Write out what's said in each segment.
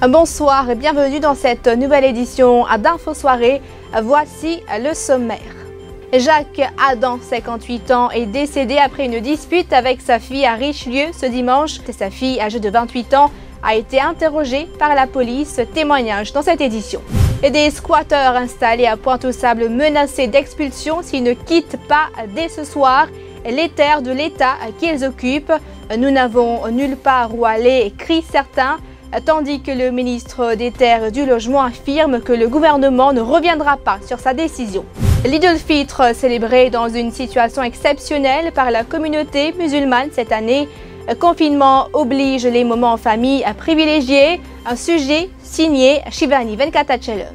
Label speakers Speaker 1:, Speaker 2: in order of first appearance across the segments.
Speaker 1: Bonsoir et bienvenue dans cette nouvelle édition d'Info Soirée. Voici le sommaire. Jacques Adam, 58 ans, est décédé après une dispute avec sa fille à Richelieu ce dimanche. Sa fille, âgée de 28 ans, a été interrogée par la police. Témoignage dans cette édition. Et des squatteurs installés à Pointe-aux-Sables menacés d'expulsion s'ils ne quittent pas dès ce soir les terres de l'État qu'ils occupent. Nous n'avons nulle part où aller, crient certains, tandis que le ministre des Terres et du Logement affirme que le gouvernement ne reviendra pas sur sa décision. L'Eid al-Fitr célébré dans une situation exceptionnelle par la communauté musulmane cette année. Confinement oblige les moments en famille à privilégier. Un sujet signé Shivani Venkatachelum.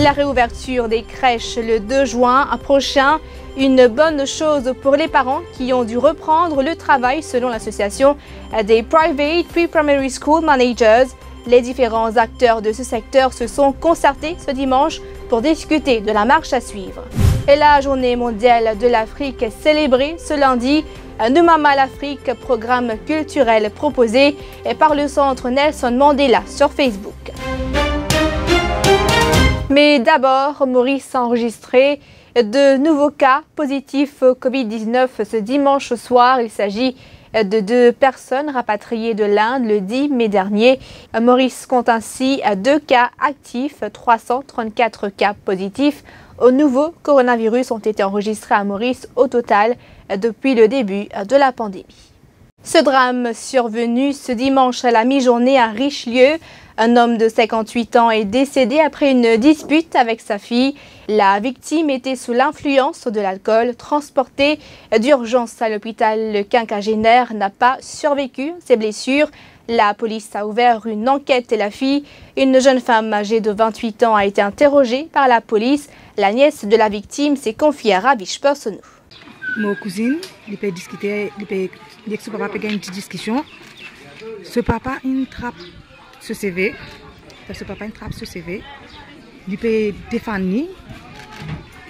Speaker 1: La réouverture des crèches le 2 juin prochain, une bonne chose pour les parents qui ont dû reprendre le travail selon l'association des Private Pre-Primary School Managers. Les différents acteurs de ce secteur se sont concertés ce dimanche pour discuter de la marche à suivre. Et la journée mondiale de l'Afrique est célébrée ce lundi. Numama l'Afrique, programme culturel proposé par le centre Nelson Mandela sur Facebook. Mais d'abord, Maurice a enregistré de nouveaux cas positifs au Covid-19 ce dimanche soir. Il s'agit de 2 personnes rapatriées de l'Inde le 10 mai dernier. Maurice compte ainsi 2 cas actifs, 334 cas positifs. Au nouveau coronavirus ont été enregistrés à Maurice au total depuis le début de la pandémie. Ce drame survenu ce dimanche à la mi-journée à Richelieu. Un homme de 58 ans est décédé après une dispute avec sa fille. La victime était sous l'influence de l'alcool. Transporté d'urgence à l'hôpital, le quinquagénaire n'a pas survécu à ses blessures. La police a ouvert une enquête et la fille, une jeune femme âgée de 28 ans, a été interrogée par la police. La nièce de la victime s'est confiée à Ravish Personou.
Speaker 2: Mon cousine, il peut discuter, il peut dire que ce papa peut gagner une petite discussion. Ce papa, il trappe ce CV. Ce papa, il trappe ce CV. Il peut défendre.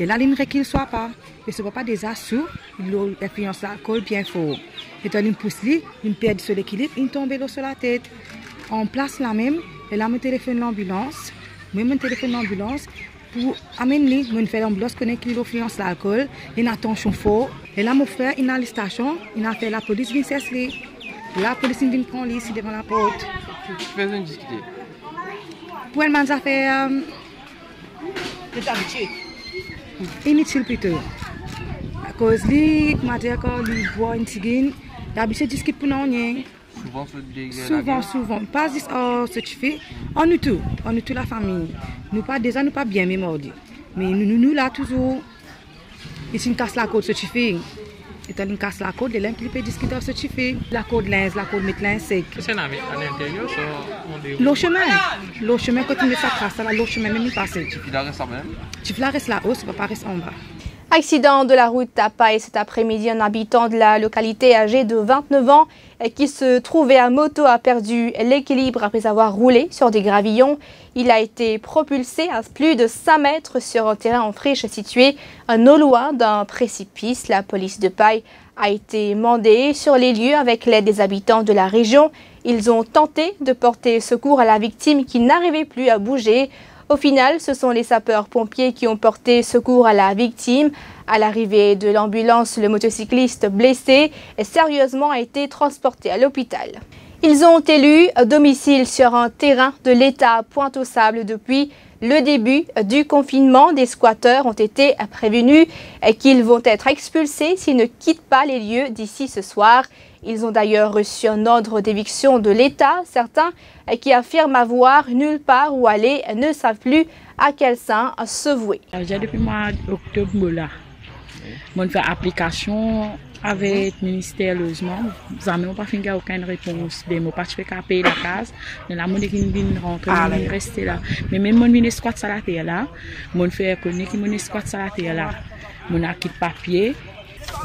Speaker 2: Et là, il ne qu'il soit pas. Et ce papa, déjà sous, il a influence l'alcool bien fort. Et quand il pousse, il perd sur l'équilibre, il tombe sur la tête. En place là même, et là, je téléphone l'ambulance. Même je téléphone l'ambulance. Pour amener, je fais l'ambulance, connaît qu'il influence l'alcool, il a attention fort. Et là, mon frère, il a la station, il a fait la police, vient chercher. La police vient prendre lui ici devant la porte.
Speaker 3: Tu fais une discuter.
Speaker 2: Pour elle, ça fait. Inutile plutôt. À cause lui, m'a dit qu'il boit une cigane, il a habitué à discuter pour nous. Souvent. Pas juste ce que tu fais. On nous tout la famille. Nous pas déjà, nous pas bien mémorés. Mais nous là toujours. Et si on casse la côte, ce que tu fais. Et quand on casse la côte, les peut discuter ce que tu fais. La côte linge, la côte mettre linge sec.
Speaker 3: C'est à l'intérieur,
Speaker 2: le chemin, quand tu mets ça trace, le chemin même il passe.
Speaker 3: Tu la restes là même?
Speaker 2: Tu la restes là-haut, tu ne vas pas rester en bas.
Speaker 1: Accident de la route à Paille cet après-midi. Un habitant de la localité âgé de 29 ans qui se trouvait à moto a perdu l'équilibre après avoir roulé sur des gravillons. Il a été propulsé à plus de 5 mètres sur un terrain en friche situé non loin d'un précipice. La police de Paille a été mandée sur les lieux avec l'aide des habitants de la région. Ils ont tenté de porter secours à la victime qui n'arrivait plus à bouger. Au final, ce sont les sapeurs-pompiers qui ont porté secours à la victime. À l'arrivée de l'ambulance, le motocycliste blessé sérieusement a été transporté à l'hôpital. Ils ont élu domicile sur un terrain de l'État à Pointe-aux-Sables depuis le début du confinement. Des squatteurs ont été prévenus qu'ils vont être expulsés s'ils ne quittent pas les lieux d'ici ce soir. Ils ont d'ailleurs reçu un ordre d'éviction de l'État. Certains qui affirment avoir nulle part où aller ne savent plus à quel sein se vouer.
Speaker 4: J'ai depuis le mois d'octobre là. Mon fait application avec le ministère du Logement. Nous n'avons pas fait aucune réponse. Je n'ai pas fait payer la case. Mais la monnaie qui vient rentrer, je rester là. Mais même mon ministre squat sur la terre là, mon fait connaître que mon squat sur la terre là. Mon acquis de papier,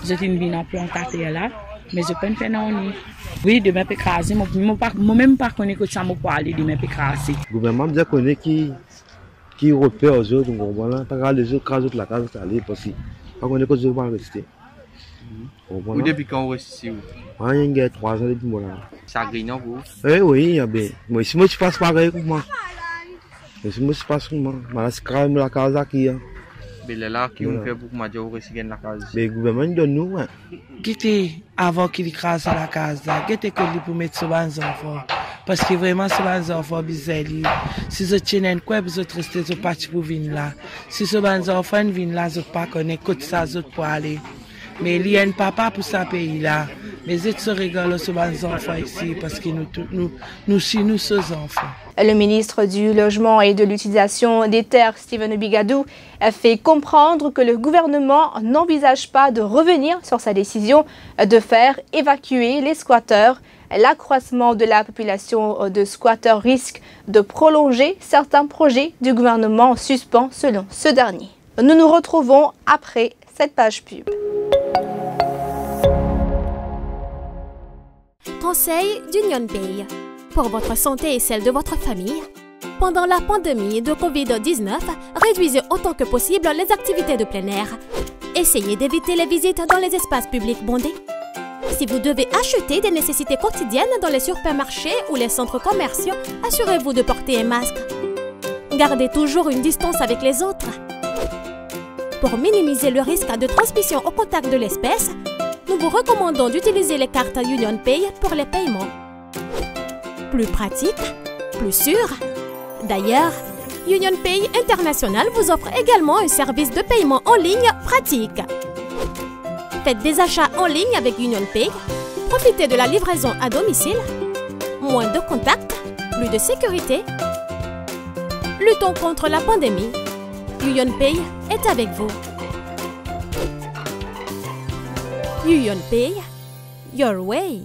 Speaker 4: je viens en planter là. Mais je peux faire non. Oui, demain peut craser. Moi même pas connaître que ça me peut aller demain peut craser.
Speaker 5: Le gouvernement bien connaît qui repère aux autres, voilà. T'as regardé les autres craser la case, ça allait possible. Pas connaître que je vais rester.
Speaker 3: Ou depuis quand vous restez ici?
Speaker 5: Il y a 3 ans depuis moi là.
Speaker 3: Ça grille non vous?
Speaker 5: Oui, bien. Moi, si moi je passe pareil comme moi. Si moi je passe comme moi, c'est quand même la case qui
Speaker 3: Mais là, qui on fait pour que vous restez dans la case?
Speaker 5: Mais le gouvernement donne nous.
Speaker 6: Qui avant qu'il crase la case là, qui était connu pour mettre sur les enfants. Parce que vraiment, sur les enfants, bizarre. Si vous tiennent quoi, vous restez sur parti pour venir là. Si sur les enfants viennent là, vous ne pas connaître côté ça, vous pour aller. Mais il y a un papa pour ce pays là. Mais c'est se rigolo sur les enfants ici parce que nous sommes enfants.
Speaker 1: Le ministre du Logement et de l'Utilisation des Terres, Stephen Bigadou, a fait comprendre que le gouvernement n'envisage pas de revenir sur sa décision de faire évacuer les squatteurs. L'accroissement de la population de squatteurs risque de prolonger certains projets du gouvernement en suspens selon ce dernier. Nous nous retrouvons après cette page pub.
Speaker 7: Conseil d'UnionPay. Pour votre santé et celle de votre famille, pendant la pandémie de Covid-19, réduisez autant que possible les activités de plein air. Essayez d'éviter les visites dans les espaces publics bondés. Si vous devez acheter des nécessités quotidiennes dans les supermarchés ou les centres commerciaux, assurez-vous de porter un masque. Gardez toujours une distance avec les autres. Pour minimiser le risque de transmission au contact de l'espèce, nous vous recommandons d'utiliser les cartes UnionPay pour les paiements. Plus pratique, plus sûr. D'ailleurs, UnionPay International vous offre également un service de paiement en ligne pratique. Faites des achats en ligne avec UnionPay, profitez de la livraison à domicile, moins de contacts, plus de sécurité. Luttons contre la pandémie. UnionPay est avec vous. UnionPay, your way.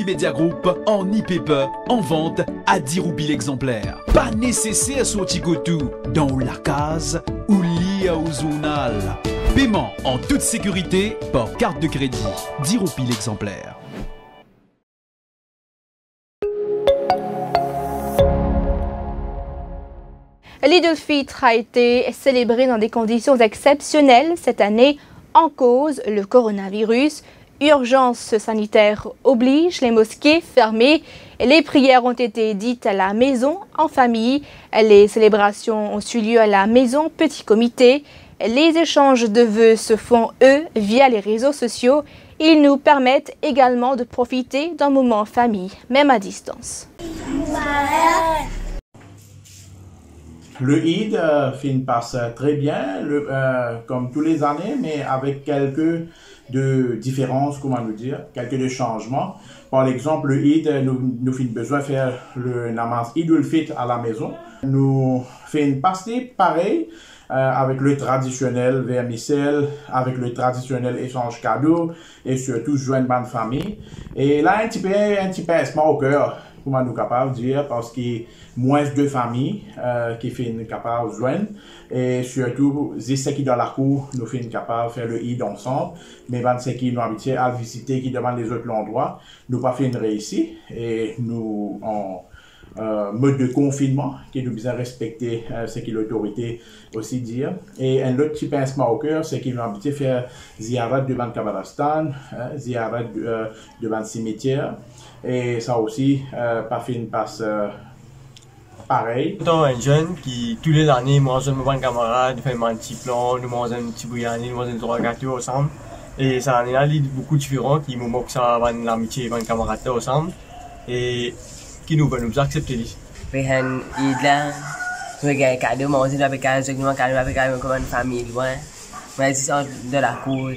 Speaker 8: Media Group en e-paper en vente à 10 roupies l'exemplaire. Pas nécessaire sortir tout dans la case ou lié au journal. Paiement en toute sécurité par carte de crédit. 10 roupies l'exemplaire.
Speaker 1: L'Eid al-Fitr a été célébré dans des conditions exceptionnelles cette année, en cause le coronavirus. Urgence sanitaire oblige, les mosquées fermées, les prières ont été dites à la maison, en famille. Les célébrations ont eu lieu à la maison, petit comité. Les échanges de vœux se font, eux, via les réseaux sociaux. Ils nous permettent également de profiter d'un moment en famille, même à distance.
Speaker 9: Le Eid passe très bien, comme tous les années, mais avec quelques de différences, comment nous dire, quelques de changements. Par exemple, le Eid, nous avons besoin de faire le namaz Eid ul-Fitr à la maison. Nous faisons une pastille pareille avec le traditionnel vermicelle, avec le traditionnel échange cadeau et surtout joindre une famille. Et là, un petit pincement au cœur, comment nous capables de dire, parce qu'il y a moins de familles qui sont capables de joindre. Et surtout, ceux qui dans la cour, nous sommes capables de faire le Eid ensemble. Mais ceux qui nous habitués à visiter, qui demandent les autres endroits, nous pas fait une réussite. Et nous, en mode de confinement, qui nous besoin respecter ce que l'autorité aussi dit. Et un autre petit pincement au cœur, c'est qu'ils nous habitués à faire ziyarat devant le Kabalastan, ziyarat devant le cimetière. Et ça aussi, pas fait une passe pareil.
Speaker 10: Étant un jeune qui, tous les années, mange avec mes camarades, fait un petit plan, nous mangeons un petit bouillani, nous mangeons 3 gâteaux ensemble. Et ça année-là, il y a beaucoup de différents qui me moquent ça avec l'amitié, avec les camarades ensemble. Et qui nous veulent nous accepter.
Speaker 11: Pehan idla, sebagai cadeau, manger avec comme une famille loin. Mais si on de la cour,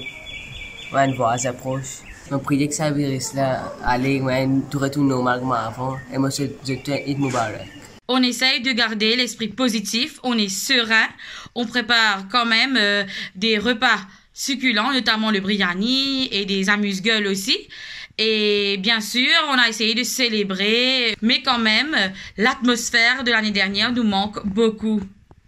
Speaker 11: on voit s'approche. On prie que ça virus là, aller, tout retourne normalement avant. Et moi, je Eid Mubarak.
Speaker 12: On essaye de garder l'esprit positif, on est serein, on prépare quand même des repas succulents, notamment le biryani et des amuse-gueules aussi. Et bien sûr, on a essayé de célébrer, mais quand même, l'atmosphère de l'année dernière nous manque beaucoup.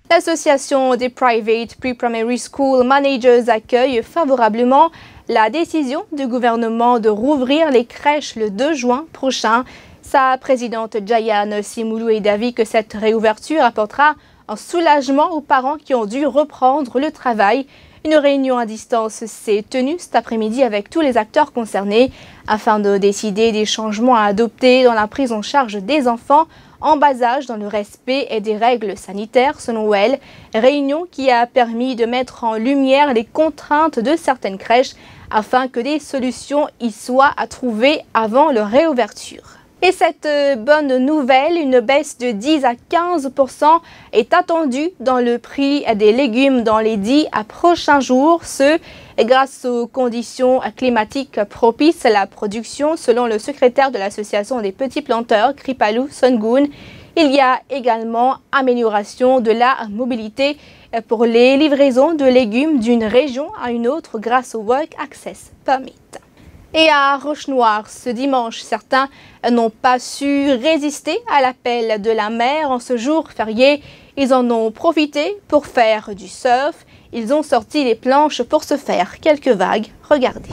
Speaker 1: L'association des Private Pre-Primary School Managers accueille favorablement la décision du gouvernement de rouvrir les crèches le 2 juin prochain. Sa présidente Jayane Simoulou est d'avis que cette réouverture apportera un soulagement aux parents qui ont dû reprendre le travail. Une réunion à distance s'est tenue cet après-midi avec tous les acteurs concernés afin de décider des changements à adopter dans la prise en charge des enfants en bas âge dans le respect et des règles sanitaires selon elle. Réunion qui a permis de mettre en lumière les contraintes de certaines crèches afin que des solutions y soient à trouver avant leur réouverture. Et cette bonne nouvelle, une baisse de 10 à 15% est attendue dans le prix des légumes dans les 10 à prochains jours, ce grâce aux conditions climatiques propices à la production, selon le secrétaire de l'association des petits planteurs, Kripalu Songun. Il y a également amélioration de la mobilité pour les livraisons de légumes d'une région à une autre grâce au Work Access Permit. Et à Roche-Noire, ce dimanche, certains n'ont pas su résister à l'appel de la mer en ce jour férié. Ils en ont profité pour faire du surf. Ils ont sorti les planches pour se faire quelques vagues. Regardez.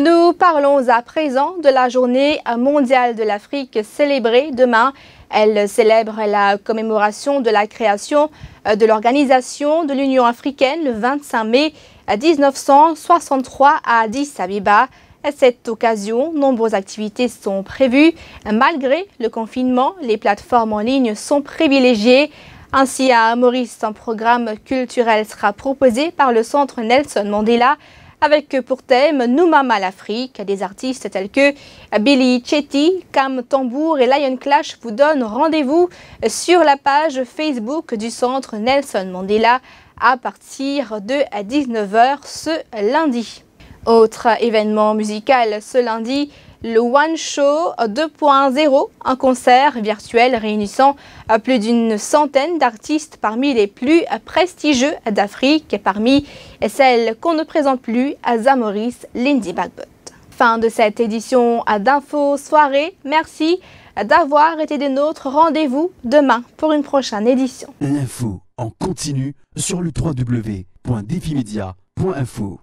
Speaker 1: Nous parlons à présent de la journée mondiale de l'Afrique célébrée demain. Elle célèbre la commémoration de la création de l'Organisation de l'Union africaine le 25 mai 1963 à Addis Abeba. À cette occasion, nombreuses activités sont prévues. Malgré le confinement, les plateformes en ligne sont privilégiées. Ainsi, à Maurice, un programme culturel sera proposé par le Centre Nelson Mandela avec pour thème Nous Mama l'Afrique. Des artistes tels que Billy Chetty, Cam Tambour et Lion Clash vous donnent rendez-vous sur la page Facebook du Centre Nelson Mandela à partir de 19h ce lundi. Autre événement musical ce lundi, le One Show 2.0, un concert virtuel réunissant plus d'une centaine d'artistes parmi les plus prestigieux d'Afrique et parmi celles qu'on ne présente plus à Maurice, Lindsay Bagbot. Fin de cette édition d'Info Soirée. Merci d'avoir été des nôtres. Rendez-vous demain pour une prochaine édition.
Speaker 8: L'info en continu sur le www.defimedia.info.